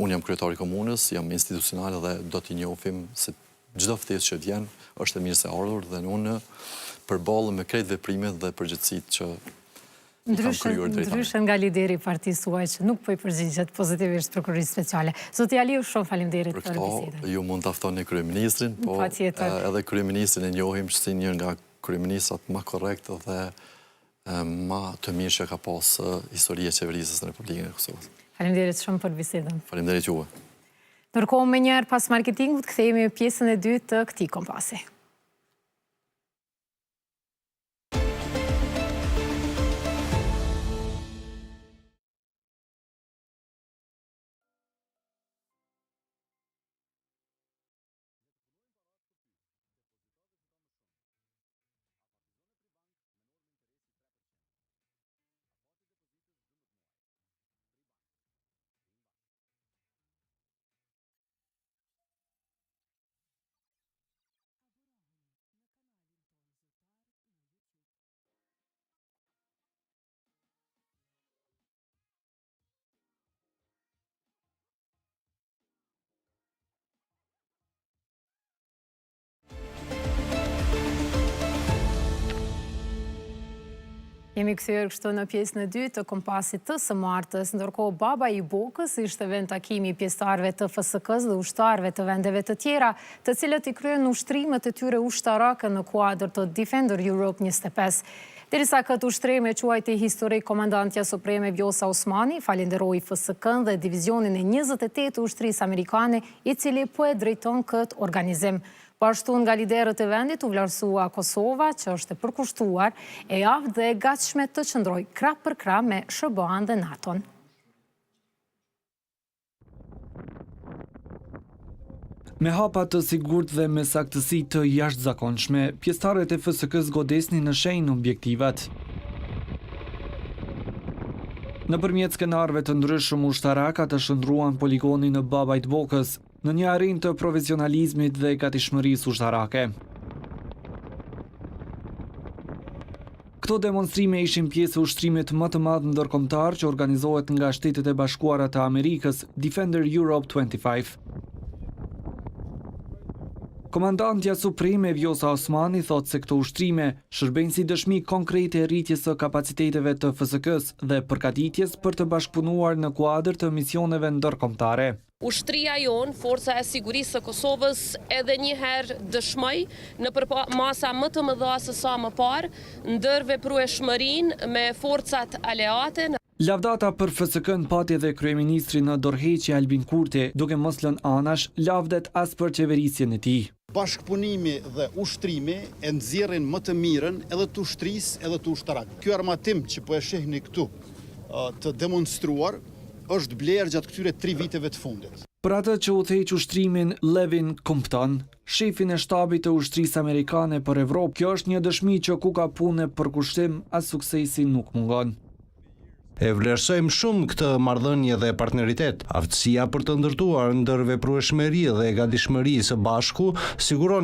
Unë jam kryetari komunës, jam institucional dhe do t'i njohim se çdo ftesë që vjen është e mirë se ardhur dhe unë përballem me krejt veprimet dhe përgjegjësitë që Ndryshe nga lideri i partisë suaj që nuk po i përgjigjet pozitivisht prokurorisë speciale. Zoti Aliu, shumë faleminderit për bisedën. Ju mund ta ftoni kryeministrin, po edhe kryeministrin e njohim si një nga kryeministrat më korrekt dhe më të mirë që ka pas historia e qeverisë në Republikën e Kosovës. Faleminderit shumë për bisedën. Faleminderit juve. Ndërkohë më njëherë pas marketingut kthehemi në pjesën e dytë të këtij kompasi. Jemi kthyer kështu në pjesën e dytë të kompasit të së martës, ndërkohë baba i Bokës ishte vend takimi i pjesëtarëve të FSK-s dhe ushtarëve të vendeve të tjera, të cilët i kryen ushtrimet e tyre ushtarake në kuadër të Defender Europe 25. Derisa këtë ushtrim e quajti historik, komandantja supreme Vjosa Osmani falenderoi FSK-n dhe divizionin e 28 të ushtrisë amerikane, i cili po e drejton këtë organizim. Po ashtu nga liderët e vendit u vlerësua Kosova, që është e përkushtuar, e aftë dhe e gatshme të qëndrojë krah për krah me SBA-n dhe NATO-n. Me hapa të sigurt dhe me saktësi të jashtëzakonshme, pjesëtarët e FSK-s godesnin në shenjë objektivat. Nëpërmjet skenarëve të ndryshëm ushtaraka të shndruan poligonin në Babajt Bokës, në një arenë të profesionalizmit dhe gatishmërisë ushtarake. Këto demonstrime ishin pjesë e ushtrimit më të madh ndërkombëtar që organizohet nga Shtetet e Bashkuara të Amerikës, Defender Europe 25. Komandantja supreme Vjosa Osmani thot se këto ushtrime shërbejnë si dëshmi konkrete e rritjes së kapaciteteve të FSK-s dhe përgatitjes për të bashkëpunuar në kuadër të misioneve ndërkombëtare. Ushtria jonë, Forca e Sigurisë së Kosovës, edhe njëherë dëshmoj në masa më të mëdha se sa më parë, ndër veprueshmërinë me forcat aleate. Lavdata për FSK-n pati edhe kryeministri në dorëheqje Albin Kurti, duke mos lënë anash lavdet as për qeverisjen e tij. Bashkëpunimi dhe ushtrimi e nxjerrin më të mirën edhe të ushtrisë edhe të ushtarakëve. Ky armatim që po e shihni këtu të demonstruar është blerë gjatë këtyre 3 viteve të fundit. Për atë që udhëheq ushtrimin Levin Compton, shefin e shtabit të ushtrisë amerikane për Evropë, kjo është një dëshmi që ku ka punë për kushtim, as suksesi nuk mungon. E vlerësojmë shumë këtë marrëdhënie dhe partneritet. Aftësia për të ndërtuar ndër veprueshmëri dhe gatishmëri së bashku siguron